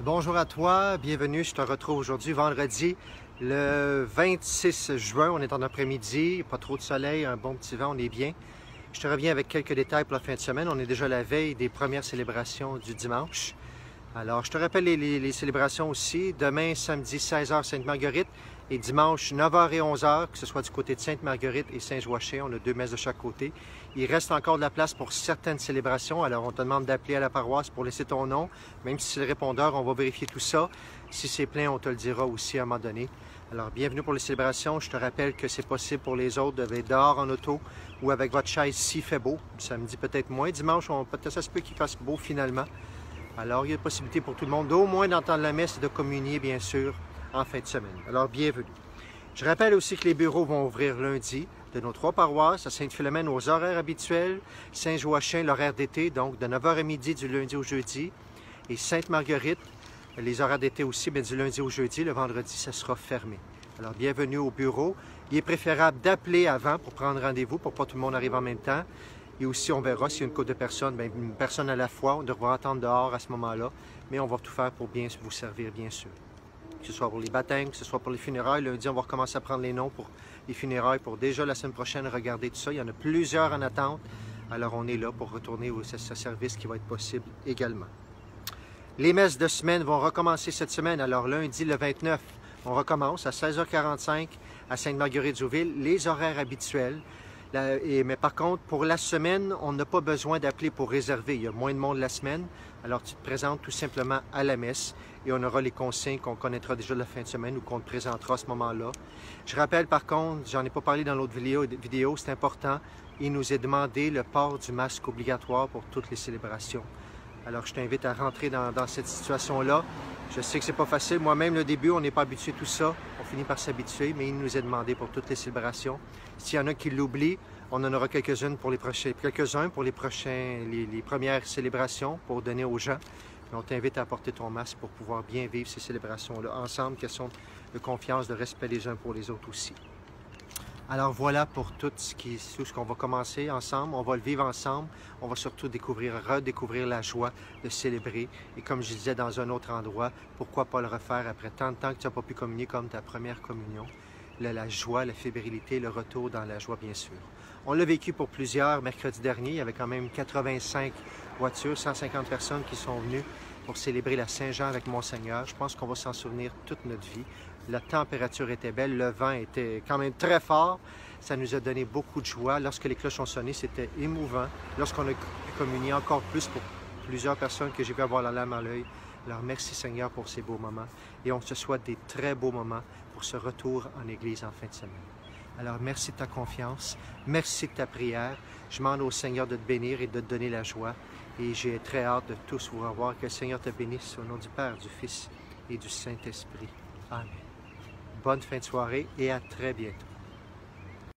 Bonjour à toi, bienvenue. Je te retrouve aujourd'hui, vendredi, le 26 juin. On est en après-midi, pas trop de soleil, un bon petit vent, on est bien. Je te reviens avec quelques détails pour la fin de semaine. On est déjà à la veille des premières célébrations du dimanche. Alors, je te rappelle les célébrations aussi. Demain, samedi, 16h, Sainte-Marguerite. Et dimanche, 9h et 11h, que ce soit du côté de Sainte-Marguerite et Saint-Joachim. On a 2 messes de chaque côté. Il reste encore de la place pour certaines célébrations. Alors, on te demande d'appeler à la paroisse pour laisser ton nom. Même si c'est le répondeur, on va vérifier tout ça. Si c'est plein, on te le dira aussi à un moment donné. Alors, bienvenue pour les célébrations. Je te rappelle que c'est possible pour les autres d'être dehors en auto ou avec votre chaise s'il fait beau. Samedi, peut-être moins. Dimanche, peut-être ça se peut qu'il fasse beau finalement. Alors, il y a possibilité pour tout le monde d'au moins d'entendre la messe et de communier, bien sûr, en fin de semaine. Alors, bienvenue. Je rappelle aussi que les bureaux vont ouvrir lundi de nos 3 paroisses, à Sainte-Philomène aux horaires habituels, Saint-Joachim l'horaire d'été, donc de 9h à midi du lundi au jeudi, et Sainte-Marguerite, les horaires d'été aussi, mais du lundi au jeudi, le vendredi, ça sera fermé. Alors, bienvenue au bureau. Il est préférable d'appeler avant pour prendre rendez-vous, pour que pas tout le monde arrive en même temps. Et aussi, on verra s'il y a une couple de personnes, bien, une personne à la fois, on devra attendre dehors à ce moment-là, mais on va tout faire pour bien vous servir, bien sûr. Que ce soit pour les baptêmes, que ce soit pour les funérailles. Lundi, on va recommencer à prendre les noms pour les funérailles, pour déjà la semaine prochaine regarder tout ça. Il y en a plusieurs en attente, alors on est là pour retourner à ce service qui va être possible également. Les messes de semaine vont recommencer cette semaine, alors lundi le 29, on recommence à 16h45 à Sainte-Marguerite-Jouville, les horaires habituels. Mais par contre, pour la semaine, on n'a pas besoin d'appeler pour réserver. Il y a moins de monde la semaine. Alors, tu te présentes tout simplement à la messe et on aura les consignes qu'on connaîtra déjà de la fin de semaine ou qu'on te présentera à ce moment-là. Je rappelle par contre, j'en ai pas parlé dans l'autre vidéo, c'est important, il nous est demandé le port du masque obligatoire pour toutes les célébrations. Alors, je t'invite à rentrer dans cette situation-là. Je sais que c'est pas facile. Moi-même, le début, on n'est pas habitué à tout ça. On finit par s'habituer, mais il nous est demandé pour toutes les célébrations. S'il y en a qui l'oublient, on en aura quelques-uns pour les premières célébrations pour donner aux gens. Mais on t'invite à apporter ton masque pour pouvoir bien vivre ces célébrations-là ensemble, question de confiance, de respect les uns pour les autres aussi. Alors voilà pour tout ce qu'on va commencer ensemble. On va le vivre ensemble. On va surtout redécouvrir la joie de célébrer. Et comme je disais dans un autre endroit, pourquoi pas le refaire après tant de temps que tu n'as pas pu communier comme ta première communion. La joie, la fébrilité, le retour dans la joie, bien sûr. On l'a vécu pour plusieurs mercredi dernier. Il y avait quand même 85 voitures, 150 personnes qui sont venues pour célébrer la Saint-Jean avec Monseigneur. Je pense qu'on va s'en souvenir toute notre vie. La température était belle, le vent était quand même très fort. Ça nous a donné beaucoup de joie. Lorsque les cloches ont sonné, c'était émouvant. Lorsqu'on a communié encore plus pour plusieurs personnes que j'ai vu avoir la larme à l'œil. Alors merci Seigneur pour ces beaux moments. Et on se souhaite des très beaux moments pour ce retour en Église en fin de semaine. Alors merci de ta confiance, merci de ta prière. Je demande au Seigneur de te bénir et de te donner la joie. Et j'ai très hâte de tous vous revoir. Que le Seigneur te bénisse au nom du Père, du Fils et du Saint-Esprit. Amen. Bonne fin de soirée et à très bientôt.